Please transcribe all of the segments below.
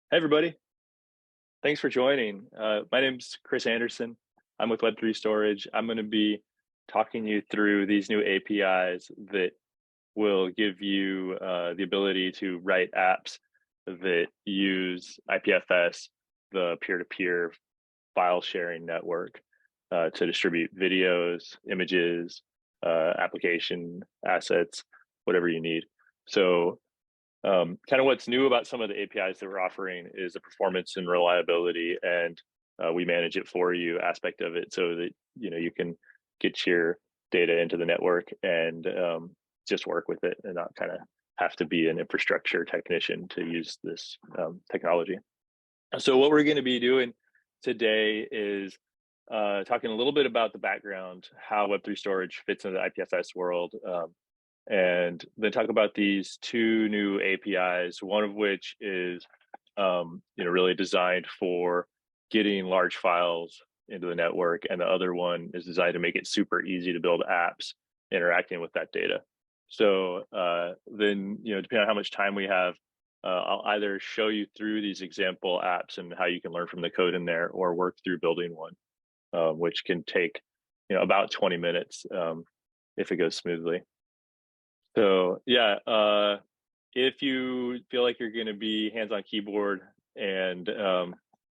Hey everybody, thanks for joining. My name's Chris Anderson. I'm with Web3 Storage. I'm going to be talking you through these new APIs that will give you the ability to write apps that use IPFS, the peer-to-peer file sharing network, to distribute videos, images, application assets, whatever you need. So kind of what's new about some of the APIs that we're offering is the performance and reliability, and we manage it for you aspect of it, so that you can get your data into the network and just work with it, and not kind of have to be an infrastructure technician to use this technology. So what we're going to be doing today is talking a little bit about the background, how Web3 storage fits into the IPFS world. And then talk about these two new APIs, one of which is really designed for getting large files into the network, and the other one is designed to make it super easy to build apps interacting with that data. So then, depending on how much time we have, I'll either show you through these example apps and how you can learn from the code in there, or work through building one, which can take about 20 minutes if it goes smoothly. So yeah, if you feel like you're going to be hands-on keyboard and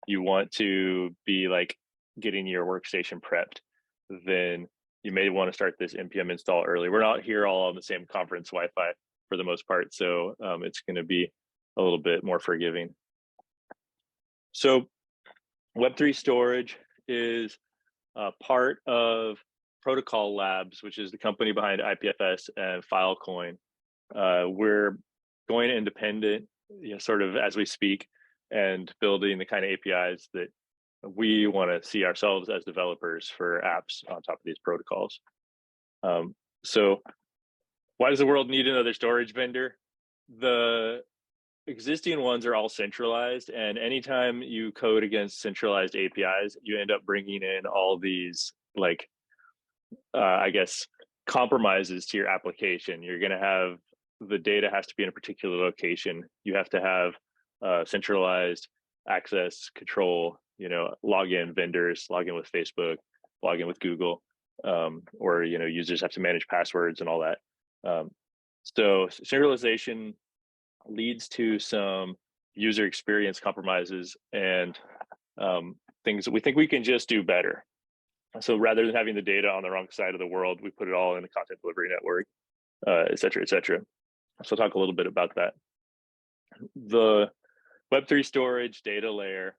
you want to be like getting your workstation prepped, then you may want to start this npm install early. We're not here all on the same conference Wi-Fi for the most part, so it's going to be a little bit more forgiving. So Web3 storage is part of Protocol Labs, which is the company behind IPFS and Filecoin. We're going independent, sort of as we speak, and building the kind of APIs that we want to see ourselves as developers for apps on top of these protocols. So why does the world need another storage vendor? The existing ones are all centralized, and anytime you code against centralized APIs, you end up bringing in all these I guess compromises to your application. You're going to have the data has to be in a particular location. You have to have centralized access control, log in vendors, log in with Facebook, log in with Google, or users have to manage passwords and all that. So centralization leads to some user experience compromises and things that we think we can just do better. So rather than having the data on the wrong side of the world, we put it all in the content delivery network, et cetera, et cetera. So I'll talk a little bit about that. The Web3 storage data layer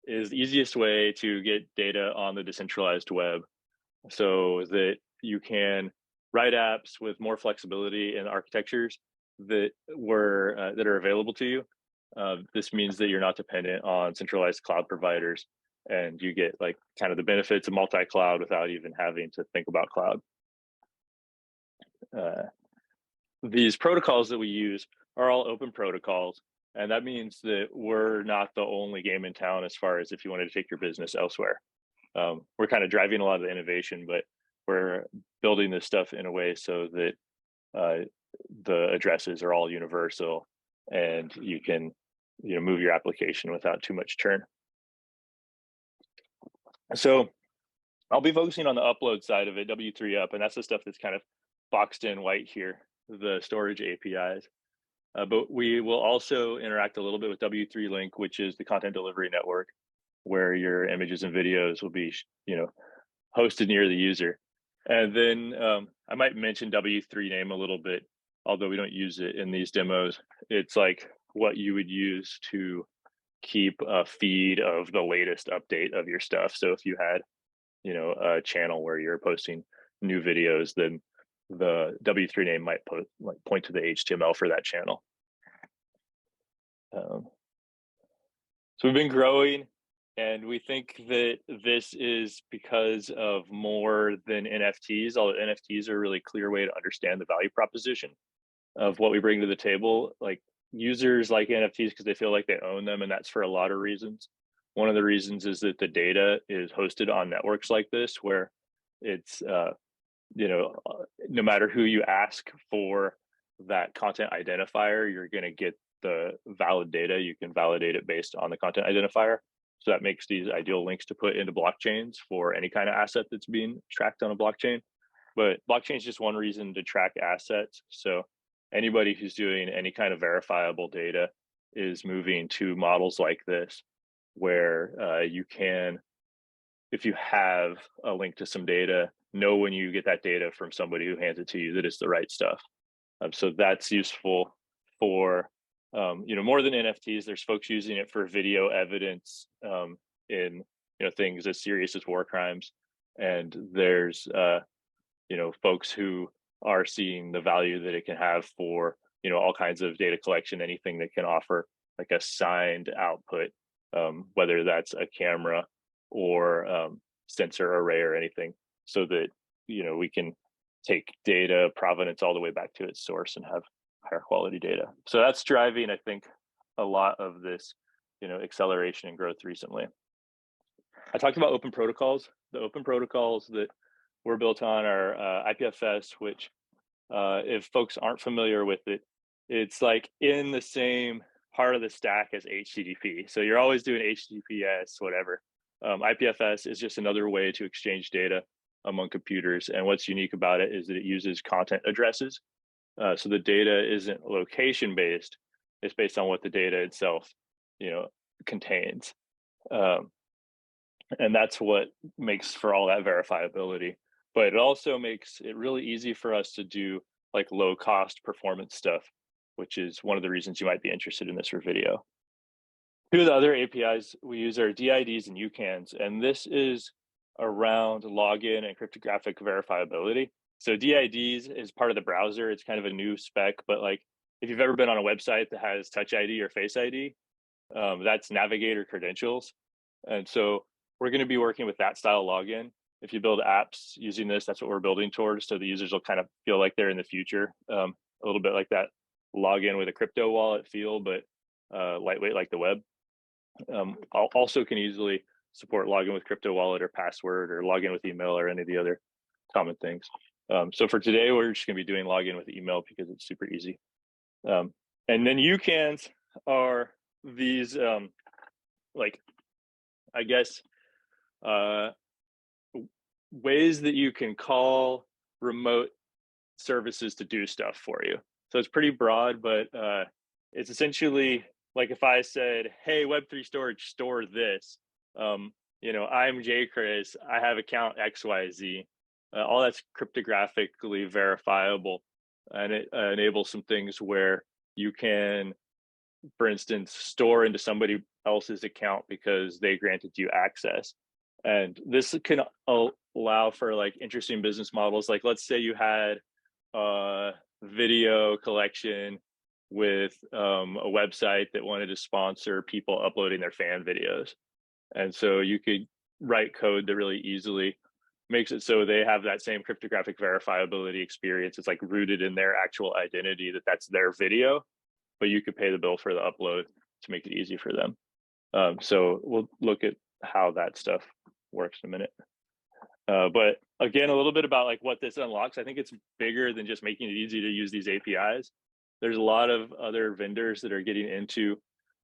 is the easiest way to get data on the decentralized web, so that you can write apps with more flexibility in architectures that are available to you. This means that you're not dependent on centralized cloud providers, and you get kind of the benefits of multi-cloud without even having to think about cloud. These protocols that we use are all open protocols, and that means that we're not the only game in town as far as if you wanted to take your business elsewhere. We're kind of driving a lot of the innovation, but we're building this stuff in a way so that the addresses are all universal, and you can move your application without too much churn. So I'll be focusing on the upload side of it, W3 up, and that's the stuff that's kind of boxed in white here, the storage APIs. But we will also interact a little bit with W3 Link, which is the content delivery network, where your images and videos will be, hosted near the user. And then I might mention W3 name a little bit, although we don't use it in these demos. It's like what you would use to keep a feed of the latest update of your stuff. So if you had, a channel where you're posting new videos, then the W3 name might point to the HTML for that channel. So we've been growing, and we think that this is because of more than NFTs, although NFTs are a really clear way to understand the value proposition of what we bring to the table. Like, users like NFTs because they feel like they own them, and that's for a lot of reasons. One of the reasons is that the data is hosted on networks like this, where it's no matter who you ask for that content identifier, you're going to get the valid data, you can validate it based on the content identifier. So that makes these ideal links to put into blockchains for any kind of asset that's being tracked on a blockchain. But blockchain is just one reason to track assets. So anybody who's doing any kind of verifiable data is moving to models like this, where you can, if you have a link to some data, know when you get that data from somebody who hands it to you that it's the right stuff. So that's useful for, more than NFTs. There's folks using it for video evidence in things as serious as war crimes, and there's folks who are seeing the value that it can have for all kinds of data collection, anything that can offer like a signed output, whether that's a camera or sensor array or anything, so that we can take data provenance all the way back to its source and have higher quality data. So that's driving, I think, a lot of this acceleration and growth recently. I talked about open protocols. The open protocols that we're built on are IPFS, which if folks aren't familiar with it, it's like in the same part of the stack as HTTP. So you're always doing HTTPS, whatever. IPFS is just another way to exchange data among computers. And what's unique about it is that it uses content addresses. So the data isn't location based, it's based on what the data itself, contains. And that's what makes for all that verifiability. But it also makes it really easy for us to do like low cost performance stuff, which is one of the reasons you might be interested in this for video. Two of the other APIs we use are DIDs and UCANs, and this is around login and cryptographic verifiability. So DIDs is part of the browser. It's kind of a new spec, but like if you've ever been on a website that has Touch ID or Face ID, that's Navigator credentials. And so we're going to be working with that style login. If you build apps using this, that's what we're building towards. So the users will kind of feel like they're in the future, a little bit like that login with a crypto wallet feel, but lightweight like the web. Also can easily support login with crypto wallet or password, or login with email, or any of the other common things. So for today, we're just going to be doing login with email because it's super easy. And then UCANs are these, ways that you can call remote services to do stuff for you. So it's pretty broad, but it's essentially like if I said, hey, Web3 storage, store this, I'm JChris, I have account XYZ, all that's cryptographically verifiable. And it enables some things where you can, for instance, store into somebody else's account because they granted you access. And this can allow for like interesting business models. Like let's say you had a video collection with a website that wanted to sponsor people uploading their fan videos. And so you could write code that really easily makes it so they have that same cryptographic verifiability experience. It's like rooted in their actual identity that that's their video, but you could pay the bill for the upload to make it easy for them. So we'll look at how that stuff works in a minute. But again, a little bit about like what this unlocks. I think it's bigger than just making it easy to use these APIs. There's a lot of other vendors that are getting into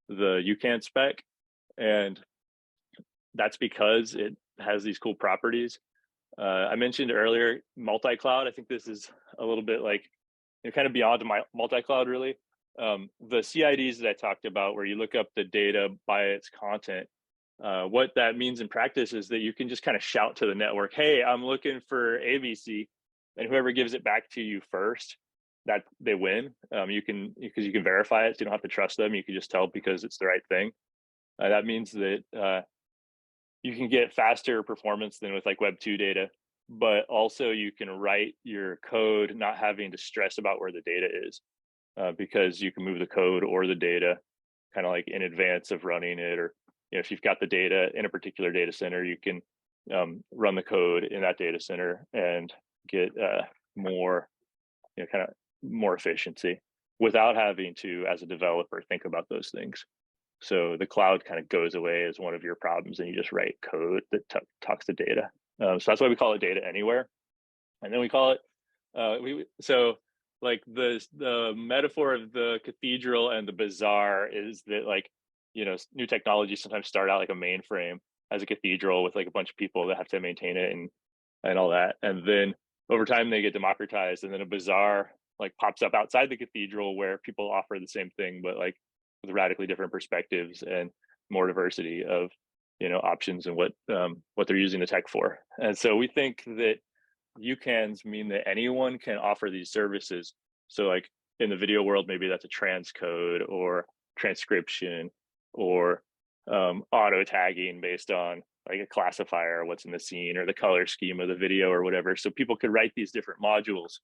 the UCAN spec, and that's because it has these cool properties. I mentioned earlier multi-cloud. I think this is a little bit like kind of beyond my multi-cloud really. The CIDs that I talked about, where you look up the data by its content, what that means in practice is that you can just kind of shout to the network, hey, I'm looking for ABC, and whoever gives it back to you first, that they win. Because you can verify it, so you don't have to trust them. You can just tell because it's the right thing. That means that you can get faster performance than with like Web 2 data, but also you can write your code not having to stress about where the data is, because you can move the code or the data kind of like in advance of running it. Or if you've got the data in a particular data center, you can run the code in that data center and get more, kind of more efficiency without having to, as a developer, think about those things. So the cloud kind of goes away as one of your problems, and you just write code that talks to data. So that's why we call it data anywhere. And then we call it, so like the metaphor of the cathedral and the bazaar is that, like, you know, new technologies sometimes start out like a mainframe as a cathedral with like a bunch of people that have to maintain it and all that, and then over time they get democratized, and then a bazaar like pops up outside the cathedral where people offer the same thing but like with radically different perspectives and more diversity of, you know, options and what they're using the tech for. And so we think that UCANs mean that anyone can offer these services. So like in the video world, maybe that's a transcode or transcription or auto tagging based on like a classifier, what's in the scene, or the color scheme of the video or whatever. So people could write these different modules,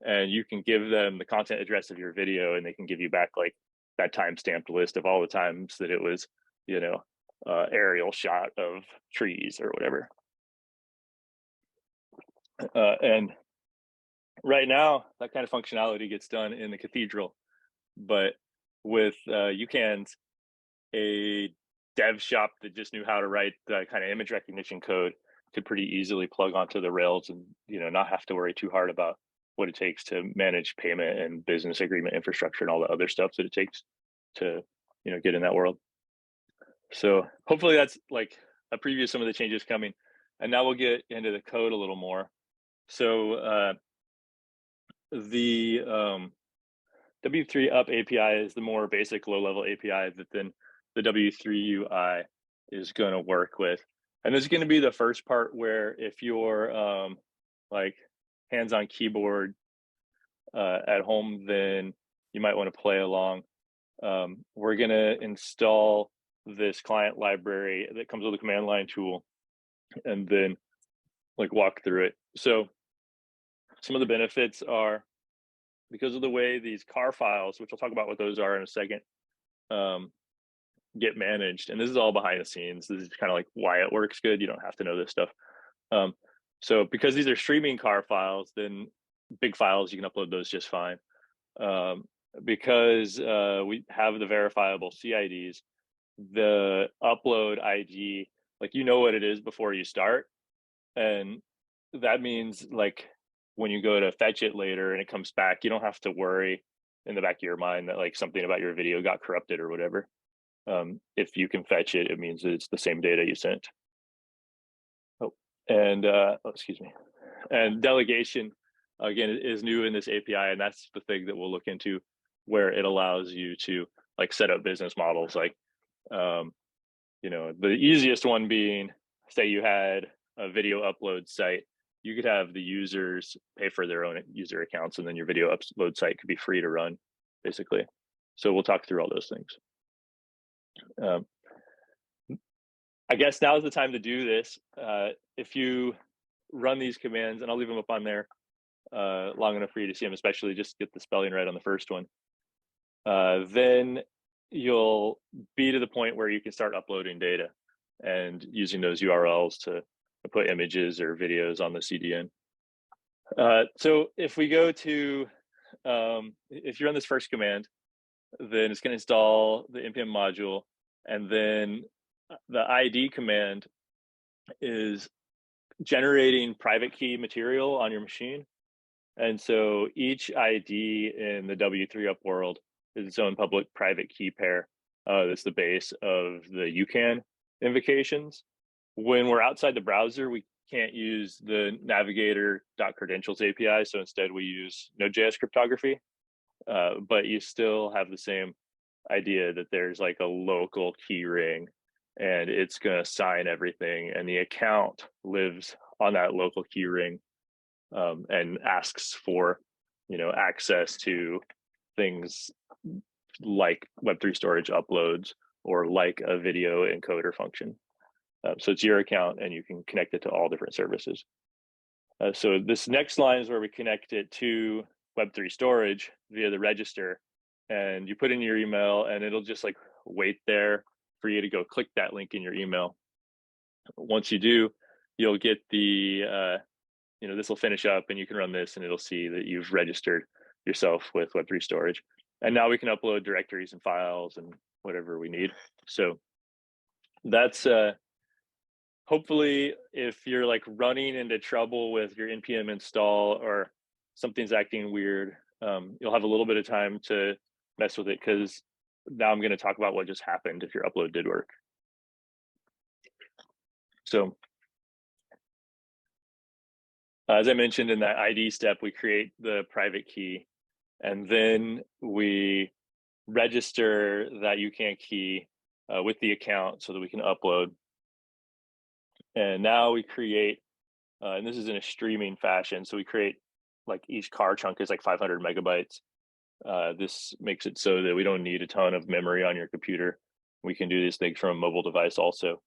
and you can give them the content address of your video, and they can give you back like that time-stamped list of all the times that it was, you know, aerial shot of trees or whatever. And right now, that kind of functionality gets done in the cathedral, but with UCANs, a dev shop that just knew how to write the kind of image recognition code could pretty easily plug onto the rails and, you know, not have to worry too hard about what it takes to manage payment and business agreement infrastructure and all the other stuff that it takes to, you know, get in that world. So hopefully that's like a preview of some of the changes coming. And now we'll get into the code a little more. So the W3 up API is the more basic low-level API that then the W3UI is going to work with. And this is going to be the first part where if you're like hands-on keyboard at home, then you might want to play along. We're going to install this client library that comes with a command line tool and then like walk through it. So some of the benefits are, because of the way these car files, which I'll talk about what those are in a second, get managed. And this is all behind the scenes. This is kind of like why it works good. You don't have to know this stuff. So because these are streaming car files, then big files, you can upload those just fine. Because we have the verifiable CIDs, the upload ID, like, you know what it is before you start. And that means like when you go to fetch it later and it comes back, you don't have to worry in the back of your mind that like something about your video got corrupted or whatever. If you can fetch it, it means that it's the same data you sent. Excuse me. And delegation, again, is new in this API, and that's the thing that we'll look into, where it allows you to like set up business models. Like, you know, the easiest one being, say you had a video upload site, you could have the users pay for their own user accounts, and then your video upload site could be free to run, basically. So we'll talk through all those things. I guess now is the time to do this. If you run these commands, and I'll leave them up on there long enough for you to see them, especially just get the spelling right on the first one, then you'll be to the point where you can start uploading data and using those URLs to put images or videos on the CDN. So if we go to, if you run this first command, then it's going to install the npm module, and then the ID command is generating private key material on your machine. And so each ID in the W3 up world is its own public private key pair. That's the base of the UCAN invocations. When we're outside the browser, we can't use the navigator.credentials API. So instead we use Node.js cryptography, but you still have the same idea that there's like a local key ring, and it's going to sign everything, and the account lives on that local key ring, and asks for, you know, access to things like Web3 storage uploads or like a video encoder function. So it's your account, and you can connect it to all different services. So this next line is where we connect it to Web3 storage via the register, and you put in your email, and it'll just like wait there for you to go click that link in your email. Once you do, you'll get the, you know, this will finish up, and you can run this, and it'll see that you've registered yourself with Web3 storage. And now we can upload directories and files and whatever we need. So that's hopefully, if you're like running into trouble with your npm install or something's acting weird, you'll have a little bit of time to mess with it, because now I'm going to talk about what just happened if your upload did work. So as I mentioned in that ID step, we create the private key, and then we register that UCAN key with the account so that we can upload. And now we create, and this is in a streaming fashion, so we create, like, each car chunk is like 500 megabytes. This makes it so that we don't need a ton of memory on your computer. We can do these things from a mobile device also.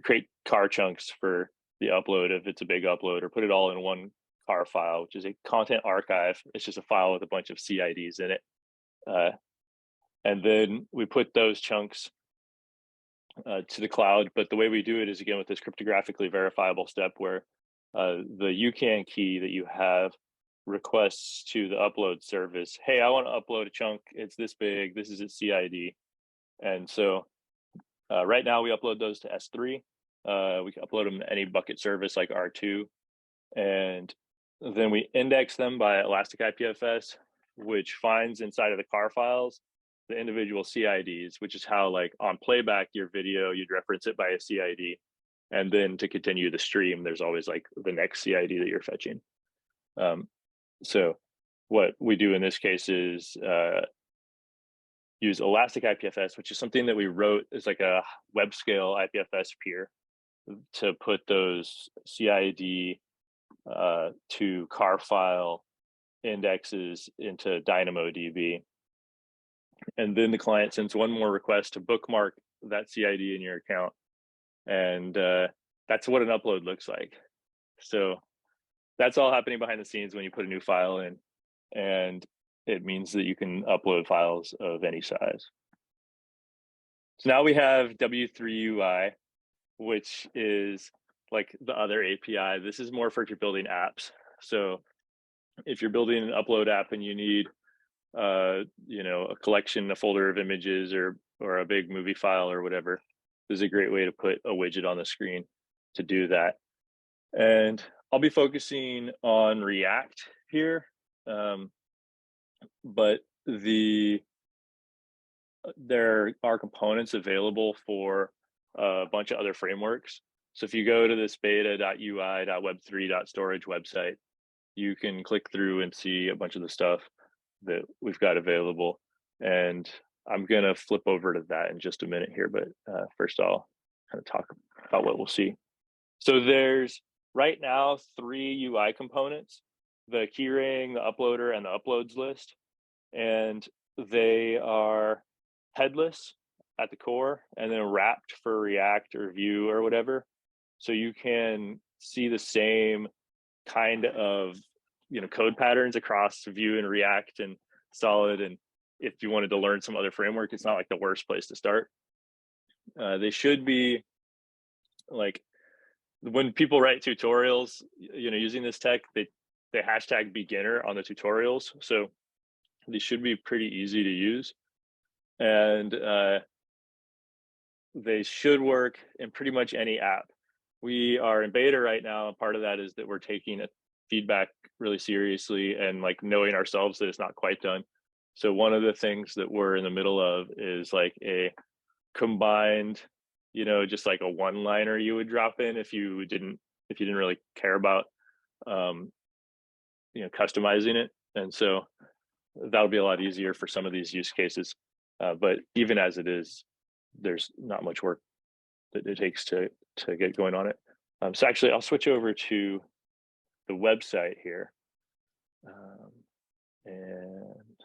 Create car chunks for the upload if it's a big upload, or put it all in one car file, which is a content archive. It's just a file with a bunch of CIDs in it. And then we put those chunks to the cloud. But the way we do it is, again, with this cryptographically verifiable step where the UCAN key that you have requests to the upload service, hey, I want to upload a chunk. It's this big. This is its CID. And so right now we upload those to S3. We can upload them to any bucket service like R2. And then we index them by Elastic IPFS, which finds inside of the car files the individual CIDs, which is how, like, on playback your video, you'd reference it by a CID. And then to continue the stream, there's always like the next CID that you're fetching. So what we do in this case is use Elastic IPFS, which is something that we wrote as like a web scale IPFS peer, to put those CID to car file indexes into DynamoDB. And then the client sends one more request to bookmark that CID in your account. And that's what an upload looks like. So that's all happening behind the scenes when you put a new file in. And it means that you can upload files of any size. So now we have W3UI, which is like the other API. This is more for if you're building apps. So if you're building an upload app and you need a collection, a folder of images, or a big movie file or whatever, this is a great way to put a widget on the screen to do that. And I'll be focusing on React here, but there are components available for a bunch of other frameworks. So if you go to this beta.ui.web3.storage website, you can click through and see a bunch of the stuff that we've got available. And I'm going to flip over to that in just a minute here, but first I'll kind of talk about what we'll see. So there's right now 3 UI components: the keyring, the uploader, and the uploads list. And they are headless at the core and then wrapped for React or Vue or whatever. So you can see the same kind of code patterns across Vue and React and Solid. And if you wanted to learn some other framework, it's not like the worst place to start. They should be, like, when people write tutorials, using this tech, they hashtag beginner on the tutorials. So these should be pretty easy to use. And they should work in pretty much any app. We are in beta right now, and part of that is that we're taking feedback really seriously and like knowing ourselves that it's not quite done. So one of the things that we're in the middle of is like a combined, just like a one-liner you would drop in if you didn't really care about customizing it. And so that'll be a lot easier for some of these use cases. But even as it is, there's not much work that it takes to get going on it. So actually, I'll switch over to the website here, and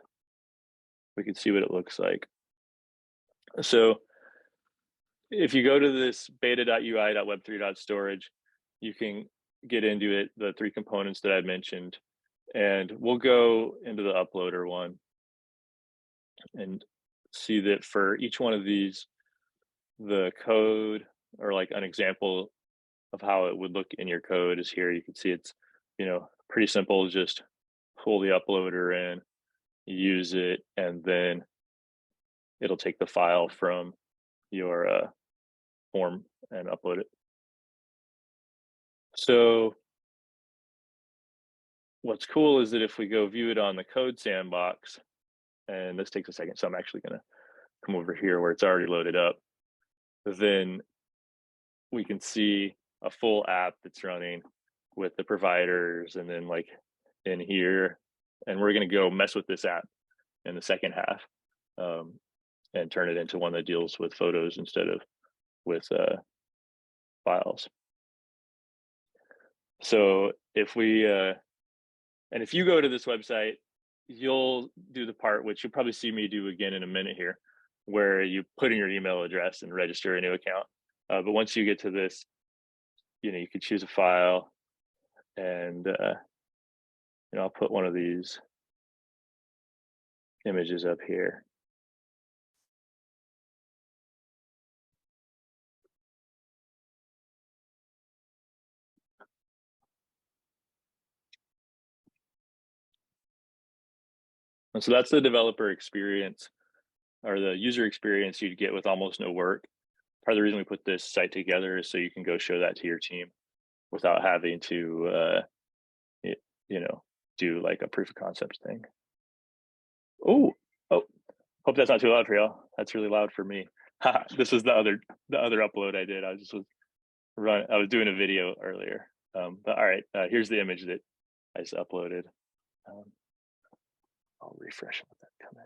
we can see what it looks like. So if you go to this beta.ui.web3.storage, you can get into it, the 3 components that I mentioned, and we'll go into the uploader one and see that for each one of these, the code, or like an example of how it would look in your code, is here. You can see it's pretty simple. Just pull the uploader in, use it, and then it'll take the file from your form and upload it. So what's cool is that if we go view it on the code sandbox, and this takes a second, so I'm actually going to come over here where it's already loaded up, then we can see a full app that's running with the providers, and then like in here, and we're going to go mess with this app in the second half, and turn it into one that deals with photos instead of with files. So if we, and if you go to this website, you'll do the part which you'll probably see me do again in a minute here, where you put in your email address and register a new account. But once you get to this, you could choose a file, and I'll put one of these images up here. And so that's the developer experience, or the user experience you'd get with almost no work. Part of the reason we put this site together is so you can go show that to your team without having to, do like a proof of concept thing. Oh, hope that's not too loud for y'all. That's really loud for me. This was the other upload I did. I was doing a video earlier. But all right, here's the image that I just uploaded. I'll refresh and let that come in.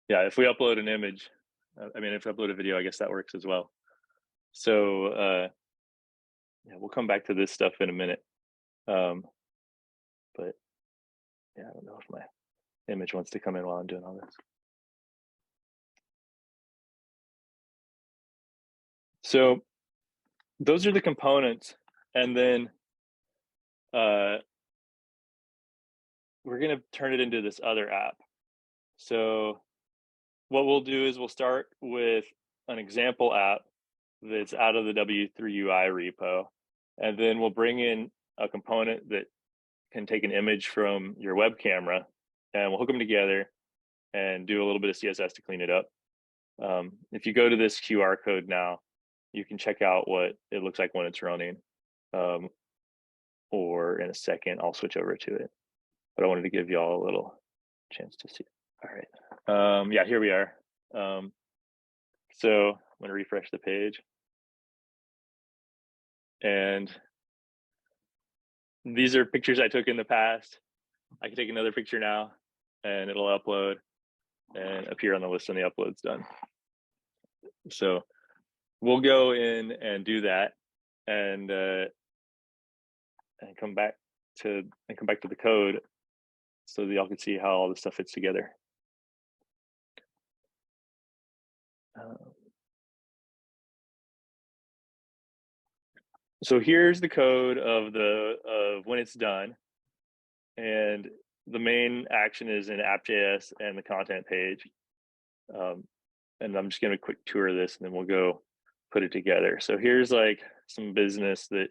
Yeah, if we upload an image, if we upload a video, I guess that works as well. So yeah, we'll come back to this stuff in a minute. But yeah, I don't know if my image wants to come in while I'm doing all this. So those are the components, and then we're going to turn it into this other app. So what we'll do is we'll start with an example app that's out of the W3UI repo, and then we'll bring in a component that can take an image from your web camera, and we'll hook them together and do a little bit of CSS to clean it up. If you go to this QR code now, you can check out what it looks like when it's running, or in a second, I'll switch over to it. But I wanted to give y'all a little chance to see it. All right. Yeah, here we are. So I'm going to refresh the page. And these are pictures I took in the past. I can take another picture now, and it'll upload and appear on the list when the upload's done. So we'll go in and do that, and come back to the code so that y'all can see how all this stuff fits together. So here's the code of when it's done, and the main action is in app.js and the content page. And I'm just gonna a quick tour of this, and then we'll go put it together. So here's like some business that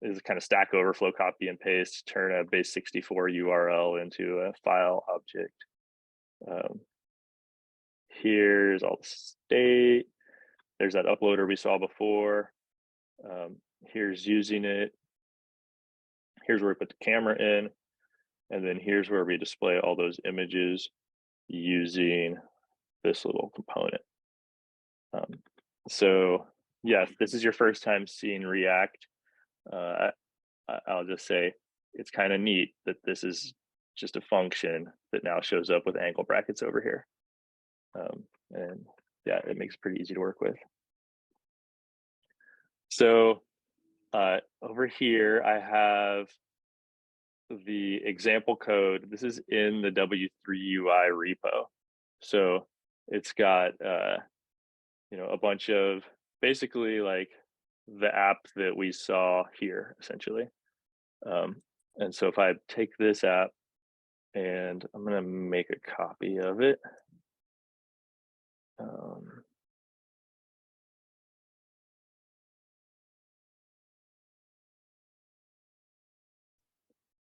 is kind of Stack Overflow copy and paste, turn a base64 URL into a file object. Here's all the state. There's that uploader we saw before. Here's using it. Here's where we put the camera in. And then here's where we display all those images using this little component. So yeah, if this is your first time seeing React, I'll just say it's kind of neat that this is just a function that now shows up with angle brackets over here. And yeah, it makes it pretty easy to work with. So over here, I have the example code. This is in the W3UI repo. So it's got, a bunch of basically like the app that we saw here, essentially. And so if I take this app, and I'm going to make a copy of it.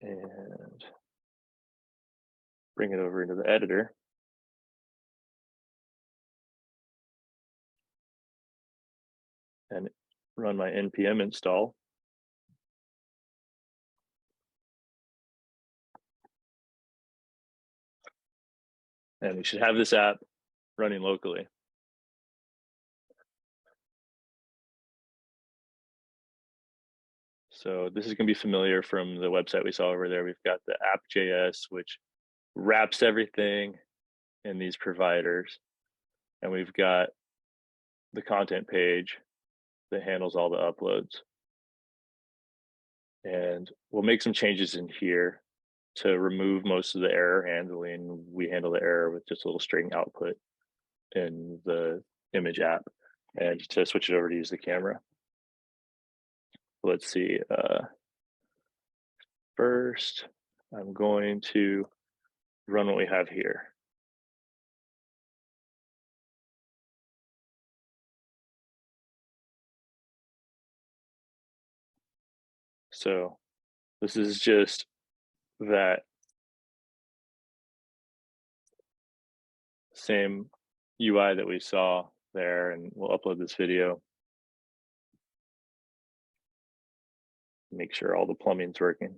And bring it over into the editor. And run my npm install. And we should have this app running locally. So this is going to be familiar from the website we saw over there. We've got the app.js, which wraps everything in these providers. And we've got the content page that handles all the uploads. And we'll make some changes in here to remove most of the error handling. We handle the error with just a little string output in the image app, and to switch it over to use the camera. Let's see. First, I'm going to run what we have here. So this is just that same UI that we saw there, and we'll upload this video. Make sure all the plumbing's working.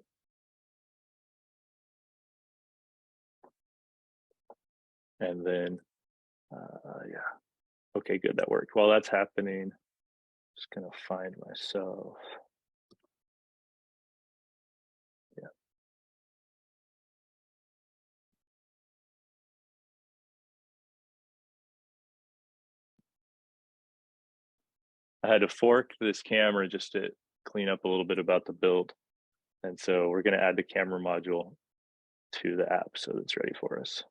And then, yeah, okay, good, that worked. While that's happening, just gonna find myself. Yeah. I had to fork this camera just to clean up a little bit about the build. And so we're gonna add the camera module to the app so it's ready for us.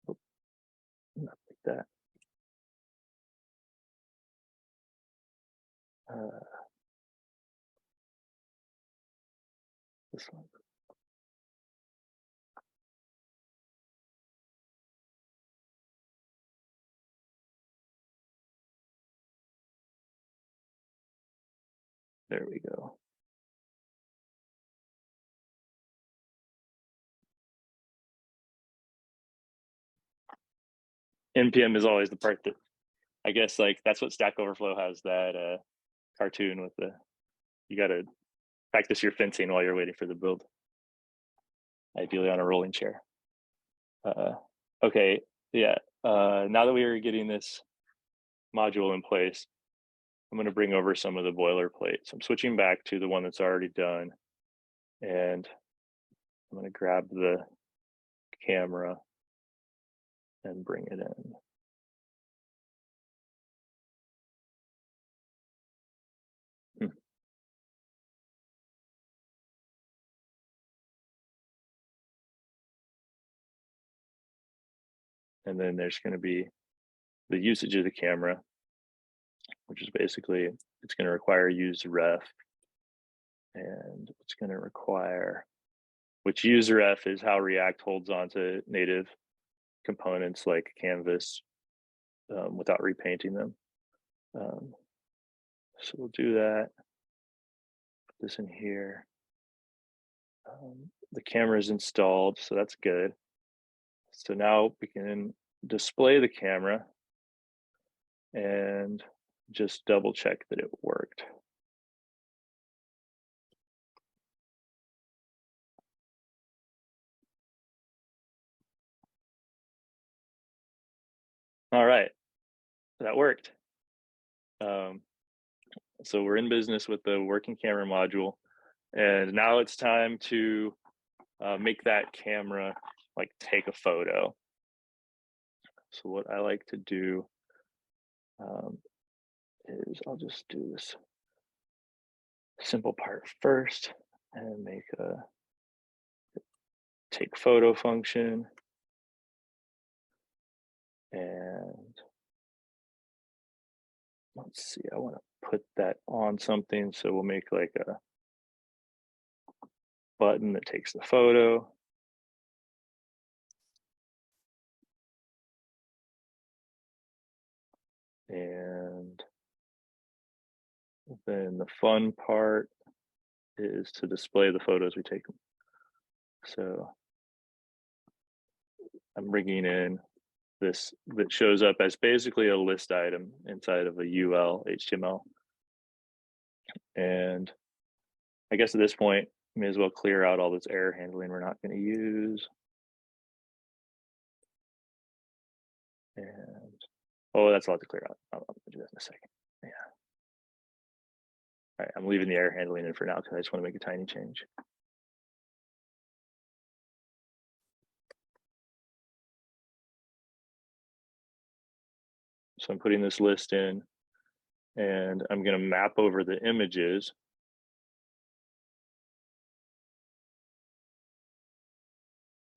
Oh, not like that. This one. There we go. NPM is always the part that, I guess, like that's what Stack Overflow has, that cartoon with the, you got to practice your fencing while you're waiting for the build, ideally on a rolling chair. Okay, yeah. Now that we are getting this module in place, I'm going to bring over some of the boilerplate. So I'm switching back to the one that's already done, and I'm going to grab the camera and bring it in. And then there's going to be the usage of the camera, which is basically, it's going to require use ref, and it's going to require, which useref is how React holds on to native components like Canvas without repainting them. So we'll do that. Put this in here. The camera is installed, so that's good. So now we can display the camera and just double check that it worked. All right, that worked. So we're in business with the working camera module, and now it's time to make that camera like take a photo. So what I like to do is I'll just do this simple part first and make a take photo function. And let's see, I want to put that on something. So we'll make like a button that takes the photo. And then the fun part is to display the photos we take. So I'm bringing in this that shows up as basically a list item inside of a UL HTML. And I guess at this point, may as well clear out all this error handling we're not going to use. And, oh, that's a lot to clear out. I'll do that in a second. Yeah. All right, I'm leaving the error handling in for now because I just want to make a tiny change. So I'm putting this list in, and I'm going to map over the images.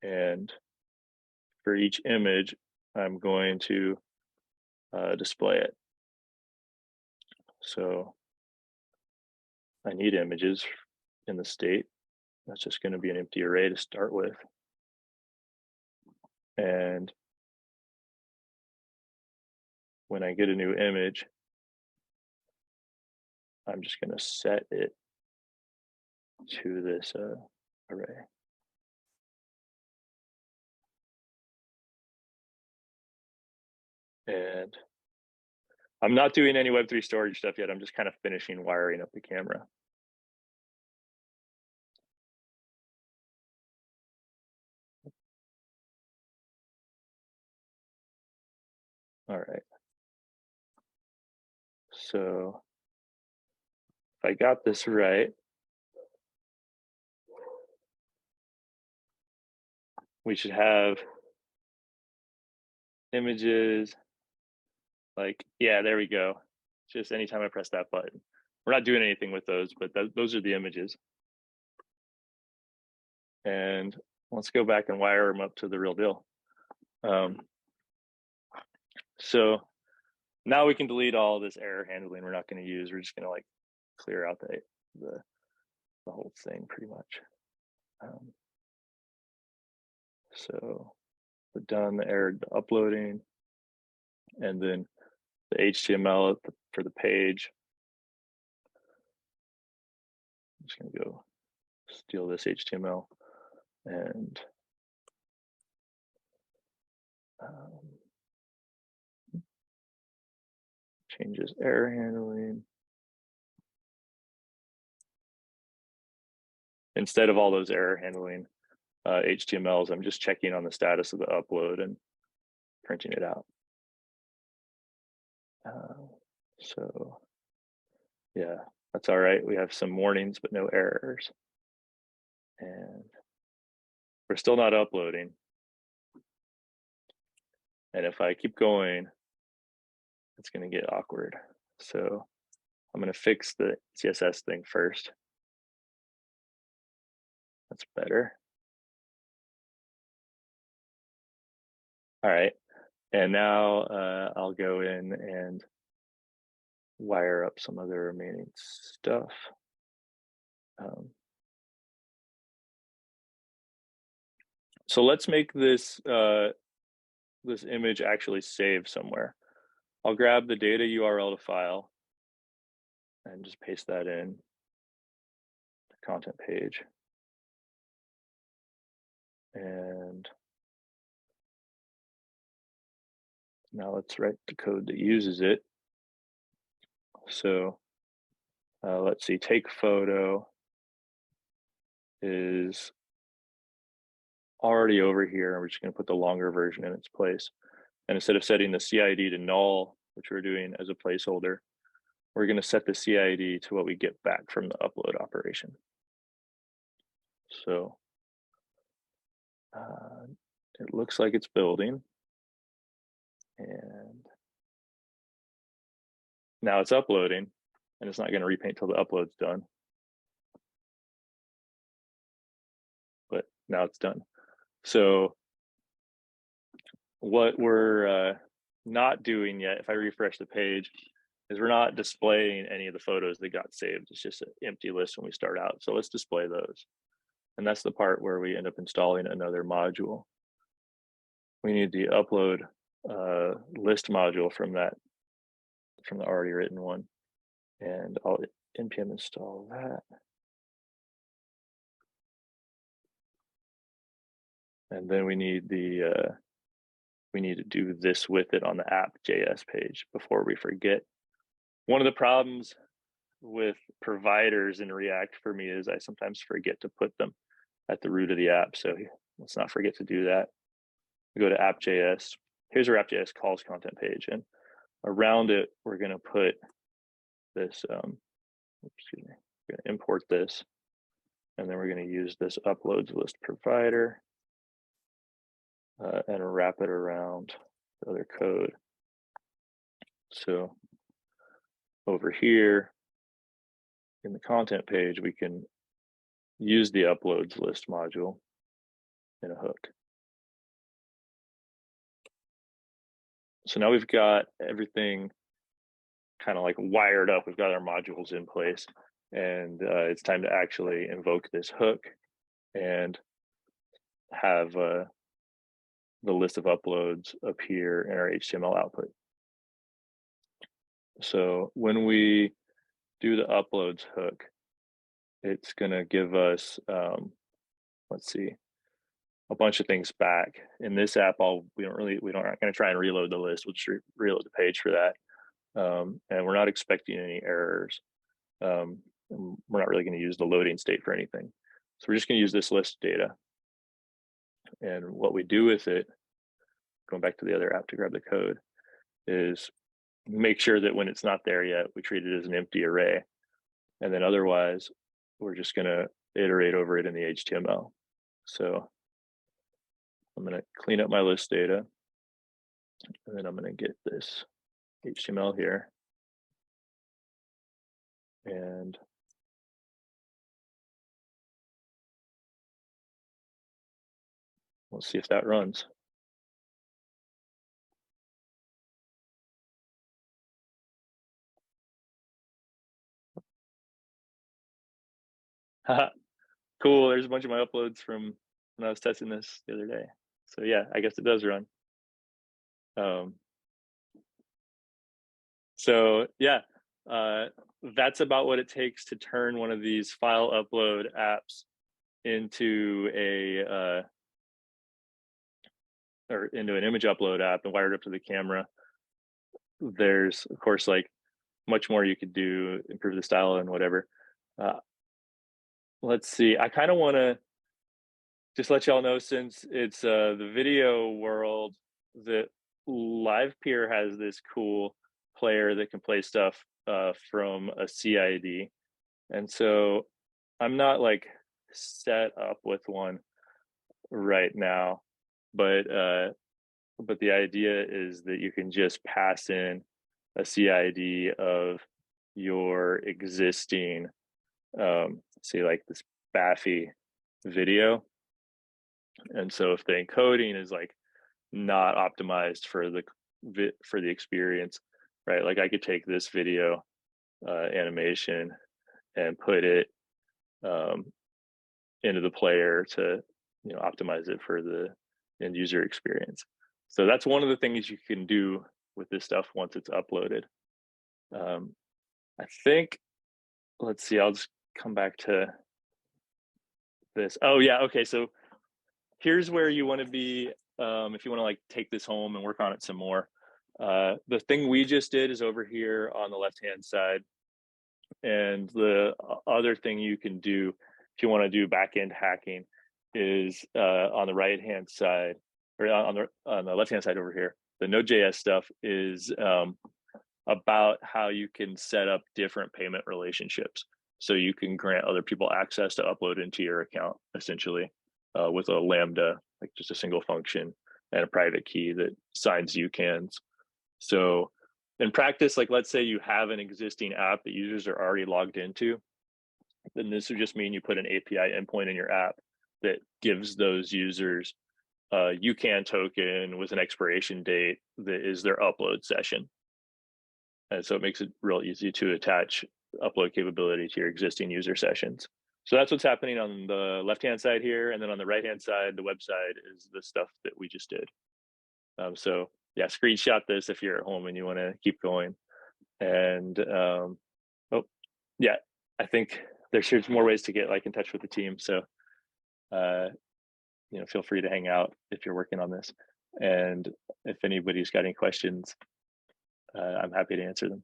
And for each image, I'm going to display it. So I need images in the state. That's just going to be an empty array to start with. And when I get a new image, I'm just going to set it to this array. And I'm not doing any Web3 storage stuff yet. I'm just kind of finishing wiring up the camera. All right. So if I got this right, we should have images like, yeah, there we go. Just anytime I press that button. We're not doing anything with those, but those are the images. And let's go back and wire them up to the real deal. So now we can delete all this error handling we're not going to use. We're just going to like clear out the whole thing pretty much. So the done, the error, the uploading, and then the HTML for the page. I'm just going to go steal this HTML and changes error handling. Instead of all those error handling HTMLs, I'm just checking on the status of the upload and printing it out. So yeah, that's all right. We have some warnings, but no errors. And we're still not uploading. And if I keep going, it's going to get awkward. So I'm going to fix the CSS thing first. That's better. All right. And now I'll go in and wire up some other remaining stuff. So let's make this this image actually save somewhere. I'll grab the data URL to file and just paste that in the content page. And now let's write the code that uses it. So let's see, take photo is already over here. We're just going to put the longer version in its place. And instead of setting the CID to null, which we're doing as a placeholder, we're going to set the CID to what we get back from the upload operation. So it looks like it's building. And now it's uploading, and it's not going to repaint till the upload's done. But now it's done. So what we're not doing yet, if I refresh the page, is we're not displaying any of the photos that got saved. It's just an empty list when we start out. So let's display those. And that's the part where we end up installing another module. We need the upload list module from the already written one. And I'll npm install that. And then we need to do this with it on the app.js page before we forget. One of the problems with providers in React for me is I sometimes forget to put them at the root of the app. So let's not forget to do that. We go to app.js, here's our app.js calls content page, and around it, we're going to put this, excuse me, we're going to import this, and then we're going to use this uploads list provider and wrap it around the other code. So over here in the content page, we can use the uploads list module in a hook. So now we've got everything kind of like wired up. We've got our modules in place, and it's time to actually invoke this hook and have the list of uploads appear in our HTML output. So when we do the uploads hook, it's going to give us, let's see, a bunch of things back. In this app, aren't going to try and reload the list. We'll just reload the page for that. And we're not expecting any errors. We're not really going to use the loading state for anything. So we're just going to use this list data. And what we do with it, going back to the other app to grab the code, is make sure that when it's not there yet, we treat it as an empty array. And then otherwise, we're just going to iterate over it in the HTML. So I'm going to clean up my list data, and then I'm going to get this HTML here. And we'll see if that runs. Cool, there's a bunch of my uploads from when I was testing this the other day. So yeah, I guess it does run. So yeah, that's about what it takes to turn one of these file upload apps into into an image upload app and wire it up to the camera. There's of course like much more you could do, improve the style and whatever. Let's see, I kind of want to just let y'all know, since it's the video world, that Livepeer has this cool player that can play stuff from a CID. And so I'm not like set up with one right now, but the idea is that you can just pass in a CID of your existing, say like this Baffy video. And so if the encoding is like not optimized for the experience, right? Like I could take this video animation and put it into the player to, optimize it for the end user experience. So that's one of the things you can do with this stuff once it's uploaded. I think, let's see, I'll just come back to this. Oh yeah, okay, so here's where you want to be if you want to like take this home and work on it some more. The thing we just did is over here on the left-hand side. And the other thing you can do if you want to do back-end hacking is on the right-hand side, or on the left-hand side over here. The Node.js stuff is about how you can set up different payment relationships. So you can grant other people access to upload into your account, essentially, with a Lambda, like just a single function, and a private key that signs UCANs. So in practice, like let's say you have an existing app that users are already logged into, then this would just mean you put an API endpoint in your app that gives those users a UCAN token with an expiration date that is their upload session. And so it makes it real easy to attach upload capability to your existing user sessions. So that's what's happening on the left-hand side here. And then on the right-hand side, the website is the stuff that we just did. So yeah, screenshot this if you're at home and you want to keep going. And oh yeah, I think there's more ways to get like in touch with the team. So feel free to hang out if you're working on this. And if anybody's got any questions, I'm happy to answer them.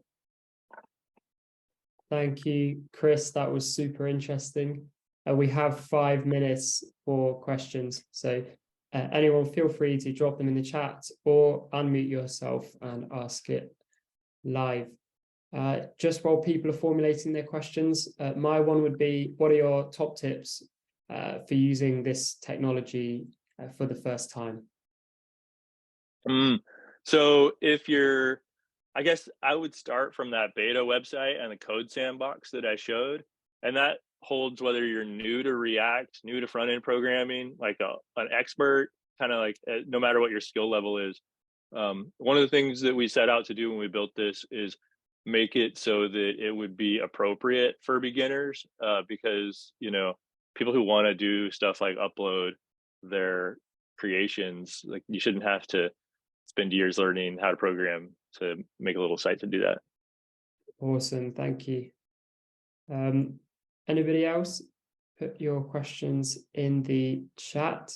Thank you, Chris. That was super interesting. We have 5 minutes for questions. So anyone, feel free to drop them in the chat or unmute yourself and ask it live. Just while people are formulating their questions, my one would be, what are your top tips for using this technology for the first time? So if you're, I guess I would start from that beta website and the code sandbox that I showed. And that holds whether you're new to React, new to front-end programming, like an expert, kind of like no matter what your skill level is. One of the things that we set out to do when we built this is make it so that it would be appropriate for beginners, because, you know, people who want to do stuff like upload their creations, like you shouldn't have to spend years learning how to program to make a little site to do that. Awesome, thank you. Anybody else? Put your questions in the chat.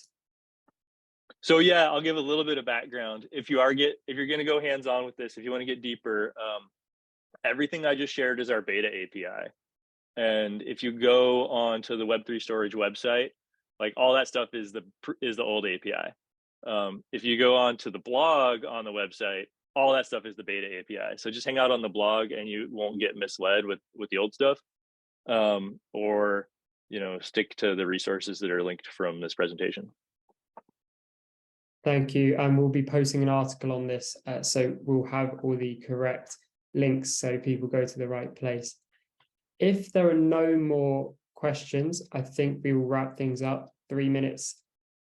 So yeah, I'll give a little bit of background. If you're going to go hands-on with this, if you want to get deeper, everything I just shared is our beta API. And if you go on to the Web3 storage website, like all that stuff is the old API. If you go on to the blog on the website, all that stuff is the beta API. So just hang out on the blog and you won't get misled with the old stuff. Or, you know, stick to the resources that are linked from this presentation. Thank you. And we'll be posting an article on this, so we'll have all the correct links so people go to the right place. If there are no more questions, I think we will wrap things up 3 minutes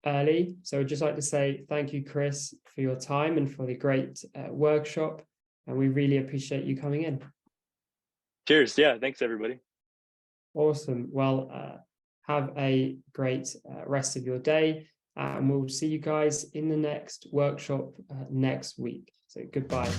early. So I'd just like to say thank you, Chris, for your time and for the great workshop. And we really appreciate you coming in. Cheers. Yeah, thanks, everybody. Awesome. Well, have a great rest of your day. And we'll see you guys in the next workshop next week. So goodbye.